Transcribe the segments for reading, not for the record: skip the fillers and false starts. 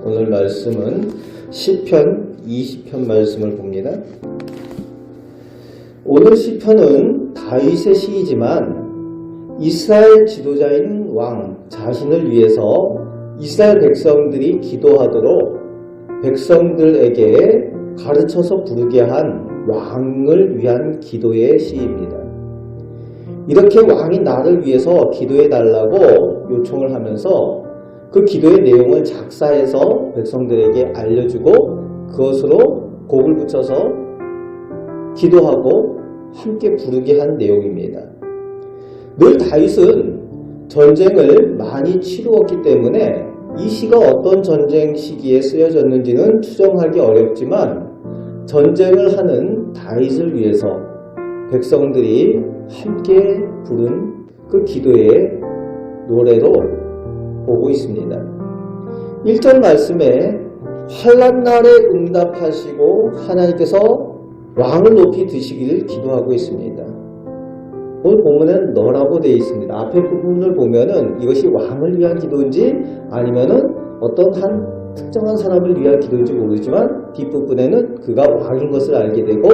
오늘 말씀은 시편 20편 말씀을 봅니다. 오늘 시편은 다윗의 시이지만 이스라엘 지도자인 왕 자신을 위해서 이스라엘 백성들이 기도하도록 백성들에게 가르쳐서 부르게 한 왕을 위한 기도의 시입니다. 이렇게 왕이 나를 위해서 기도해 달라고 요청을 하면서 그 기도의 내용을 작사해서 백성들에게 알려주고 그것으로 곡을 붙여서 기도하고 함께 부르게 한 내용입니다. 늘 다윗은 전쟁을 많이 치루었기 때문에 이 시가 어떤 전쟁 시기에 쓰여졌는지는 추정하기 어렵지만 전쟁을 하는 다윗을 위해서 백성들이 함께 부른 그 기도의 노래로 보고 있습니다. 1절 말씀에 환난 날에 응답하시고 하나님께서 왕을 높이 드시기를 기도하고 있습니다. 오늘 본문엔 너라고 되어 있습니다. 앞에 부분을 보면은 이것이 왕을 위한 기도인지 아니면은 어떤 한 특정한 사람을 위한 기도인지 모르지만 뒷부분에는 그가 왕인 것을 알게 되고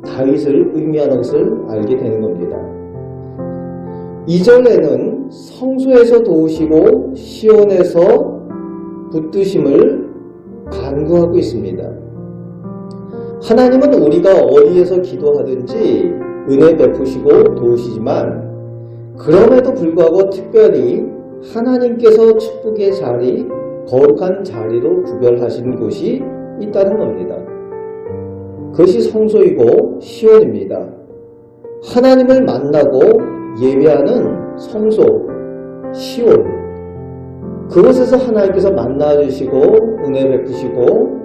다윗을 의미하는 것을 알게 되는 겁니다. 2절에는 성소에서 도우시고 시온에서 붙드심을 간구하고 있습니다. 하나님은 우리가 어디에서 기도하든지 은혜 베푸시고 도우시지만 그럼에도 불구하고 특별히 하나님께서 축복의 자리, 거룩한 자리로 구별하신 곳이 있다는 겁니다. 그것이 성소이고 시온입니다. 하나님을 만나고 예배하는 성소, 시온, 그곳에서 하나님께서 만나주시고 은혜 베푸시고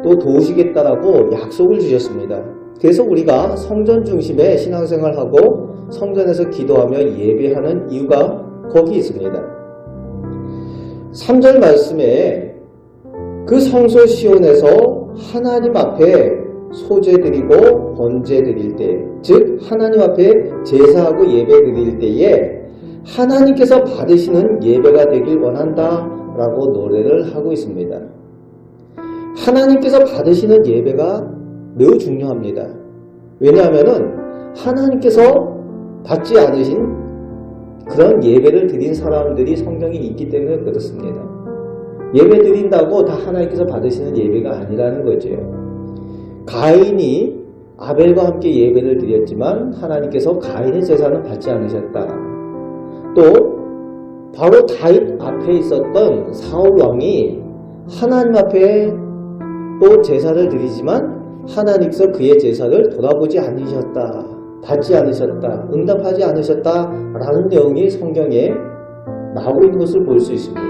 또 도우시겠다라고 약속을 주셨습니다. 그래서 우리가 성전 중심의 신앙생활하고 성전에서 기도하며 예배하는 이유가 거기 있습니다. 3절 말씀에 그 성소 시온에서 하나님 앞에 소제 드리고 번제 드릴 때, 즉 하나님 앞에 제사하고 예배 드릴 때에 하나님께서 받으시는 예배가 되길 원한다 라고 노래를 하고 있습니다. 하나님께서 받으시는 예배가 매우 중요합니다. 왜냐하면 하나님께서 받지 않으신 그런 예배를 드린 사람들이 성경에 있기 때문에 그렇습니다. 예배 드린다고 다 하나님께서 받으시는 예배가 아니라는 거죠. 가인이 아벨과 함께 예배를 드렸지만 하나님께서 가인의 제사는 받지 않으셨다. 또 바로 다윗 앞에 있었던 사울 왕이 하나님 앞에 또 제사를 드리지만 하나님께서 그의 제사를 돌아보지 않으셨다. 받지 않으셨다. 응답하지 않으셨다. 라는 내용이 성경에 나오고 있는 것을 볼 수 있습니다.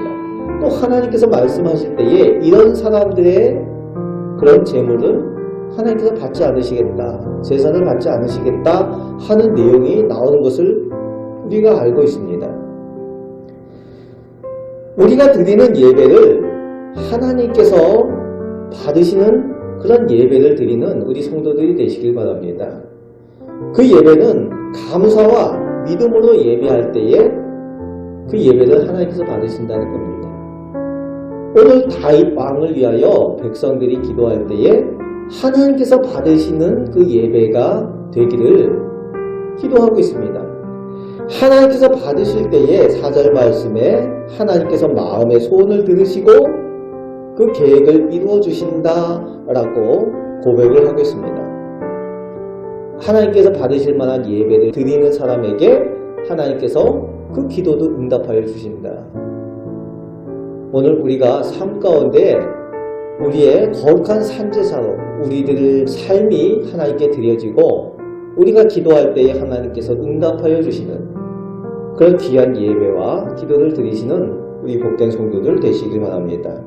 또 하나님께서 말씀하실 때에 이런 사람들의 그런 제물은 하나님께서 받지 않으시겠다. 제사를 받지 않으시겠다 하는 내용이 나오는 것을 우리가 알고 있습니다. 우리가 드리는 예배를 하나님께서 받으시는 그런 예배를 드리는 우리 성도들이 되시길 바랍니다. 그 예배는 감사와 믿음으로 예배할 때에 그 예배를 하나님께서 받으신다는 겁니다. 오늘 다윗 왕을 위하여 백성들이 기도할 때에 하나님께서 받으시는 그 예배가 되기를 기도하고 있습니다. 하나님께서 받으실 때에 4절 말씀에 하나님께서 마음의 소원을 들으시고 그 계획을 이루어 주신다 라고 고백을 하고 있습니다. 하나님께서 받으실 만한 예배를 드리는 사람에게 하나님께서 그 기도도 응답하여 주신다. 오늘 우리가 삶 가운데 우리의 거룩한 산제사로 우리들의 삶이 하나님께 드려지고 우리가 기도할 때에 하나님께서 응답하여 주시는 그런 귀한 예배와 기도를 드리시는 우리 복된 성도들 되시길 바랍니다.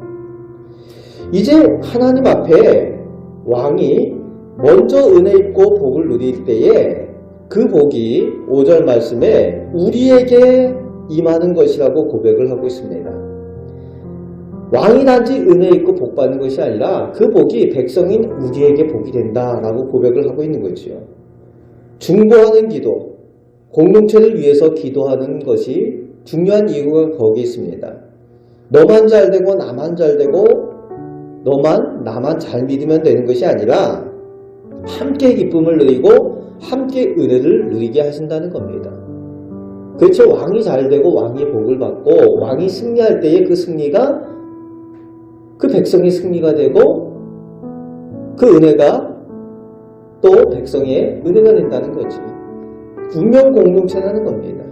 이제 하나님 앞에 왕이 먼저 은혜 입고 복을 누릴 때에 그 복이 5절 말씀에 우리에게 임하는 것이라고 고백을 하고 있습니다. 왕이 단지 은혜 입고 복 받는 것이 아니라 그 복이 백성인 우리에게 복이 된다라고 고백을 하고 있는 거죠. 중보하는 기도, 공동체를 위해서 기도하는 것이 중요한 이유가 거기에 있습니다. 너만 잘 되고 나만 잘 되고 나만 잘 믿으면 되는 것이 아니라 함께 기쁨을 누리고 함께 은혜를 누리게 하신다는 겁니다. 그렇죠. 왕이 잘 되고 왕이 복을 받고 왕이 승리할 때에 그 승리가 그 백성의 승리가 되고 그 은혜가 또 백성의 은혜가 된다는 거지. 운명 공동체라는 겁니다.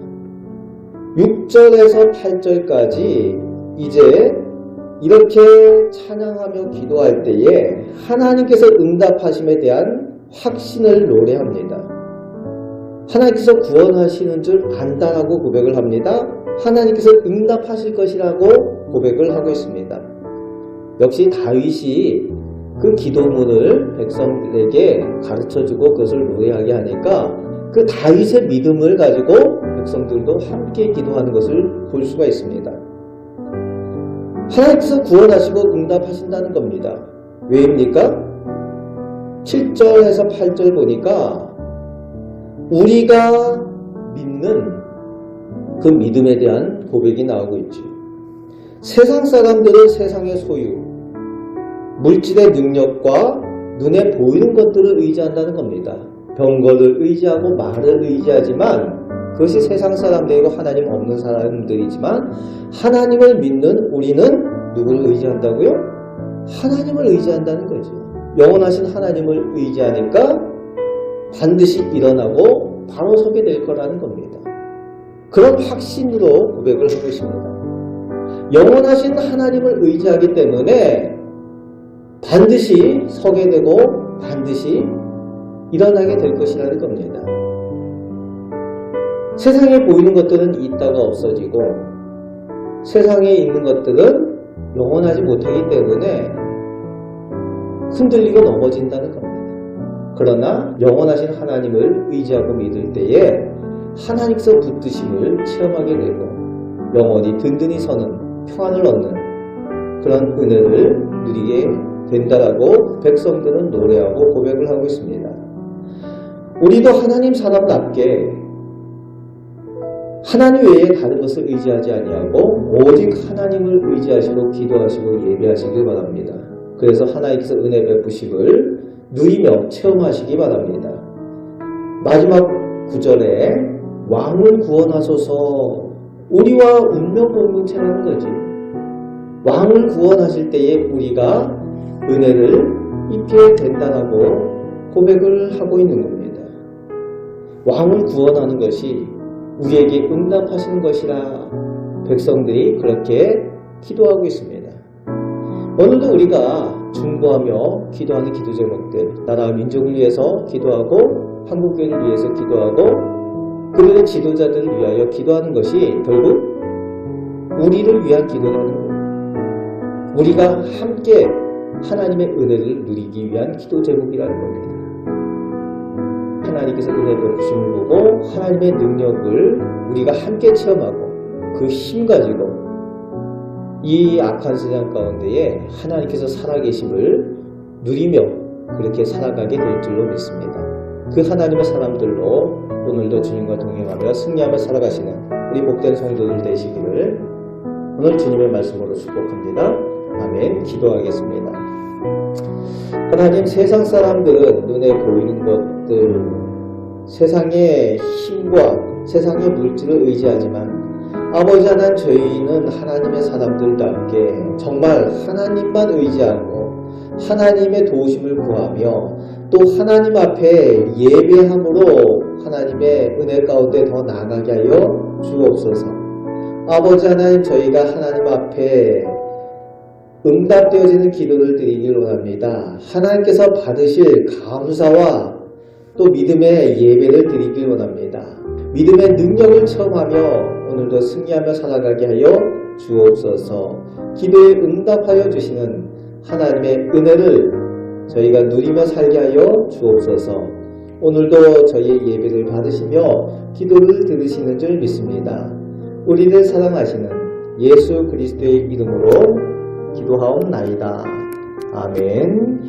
6절에서 8절까지 이제 이렇게 찬양하며 기도할 때에 하나님께서 응답하심에 대한 확신을 노래합니다. 하나님께서 구원하시는 줄 안다라고 고백을 합니다. 하나님께서 응답하실 것이라고 고백을 하고 있습니다. 역시 다윗이 그 기도문을 백성들에게 가르쳐주고 그것을 노래하게 하니까 그 다윗의 믿음을 가지고 백성들도 함께 기도하는 것을 볼 수가 있습니다. 하나님께서 구원하시고 응답하신다는 겁니다. 왜입니까? 7절에서 8절 보니까 우리가 믿는 그 믿음에 대한 고백이 나오고 있죠. 세상 사람들은 세상의 소유, 물질의 능력과 눈에 보이는 것들을 의지한다는 겁니다. 병거를 의지하고 말을 의지하지만 그것이 세상 사람들이고 하나님 없는 사람들이지만 하나님을 믿는 우리는 누구를 의지한다고요? 하나님을 의지한다는 거죠. 영원하신 하나님을 의지하니까 반드시 일어나고 바로 서게 될 거라는 겁니다. 그런 확신으로 고백을 하고 있습니다. 영원하신 하나님을 의지하기 때문에 반드시 서게 되고 반드시 일어나게 될 것이라는 겁니다. 세상에 보이는 것들은 있다가 없어지고 세상에 있는 것들은 영원하지 못하기 때문에 흔들리고 넘어진다는 겁니다. 그러나 영원하신 하나님을 의지하고 믿을 때에 하나님께서 붙드심을 체험하게 되고 영원히 든든히 서는 평안을 얻는 그런 은혜를 누리게 된다라고 백성들은 노래하고 고백을 하고 있습니다. 우리도 하나님 사람답게 하나님 외에 다른 것을 의지하지 아니하고 오직 하나님을 의지하시고 기도하시고 예배하시길 바랍니다. 그래서 하나님께서 은혜 베푸심을 누리며 체험하시기 바랍니다. 마지막 9절에 왕을 구원하소서. 우리와 운명 공동체라는 거지. 왕을 구원하실 때에 우리가 은혜를 입게 된다라고 고백을 하고 있는 겁니다. 왕을 구원하는 것이 우리에게 응답하시는 것이라 백성들이 그렇게 기도하고 있습니다. 오늘도 우리가 중보하며 기도하는 기도 제목들, 나라 민족을 위해서 기도하고 한국교회를 위해서 기도하고 그들의 지도자들을 위하여 기도하는 것이 결국 우리를 위한 기도라는 거예요. 우리가 함께 하나님의 은혜를 누리기 위한 기도 제목이라는 겁니다. 하나님께서 은혜 베푸심을 보고 하나님의 능력을 우리가 함께 체험하고 그 힘 가지고 이 악한 세상 가운데에 하나님께서 살아계심을 누리며 그렇게 살아가게 될 줄로 믿습니다. 그 하나님의 사람들로 오늘도 주님과 동행하며 승리하며 살아가시는 우리 복된 성도들 되시기를 오늘 주님의 말씀으로 축복합니다. 아멘. 기도하겠습니다. 하나님, 세상 사람들은 눈에 보이는 것들, 세상의 힘과 세상의 물질을 의지하지만 아버지 하나님, 저희는 하나님의 사람들답게 정말 하나님만 의지하고 하나님의 도우심을 구하며 또 하나님 앞에 예배함으로 하나님의 은혜 가운데 더 나아가게 하여 주옵소서. 아버지 하나님, 저희가 하나님 앞에 응답되어지는 기도를 드리길 원합니다. 하나님께서 받으실 감사와 또 믿음의 예배를 드리길 원합니다. 믿음의 능력을 체험하며 오늘도 승리하며 살아가게 하여 주옵소서. 기도에 응답하여 주시는 하나님의 은혜를 저희가 누리며 살게 하여 주옵소서. 오늘도 저희의 예배를 받으시며 기도를 들으시는 줄 믿습니다. 우리를 사랑하시는 예수 그리스도의 이름으로 기도하옵나이다. 아멘.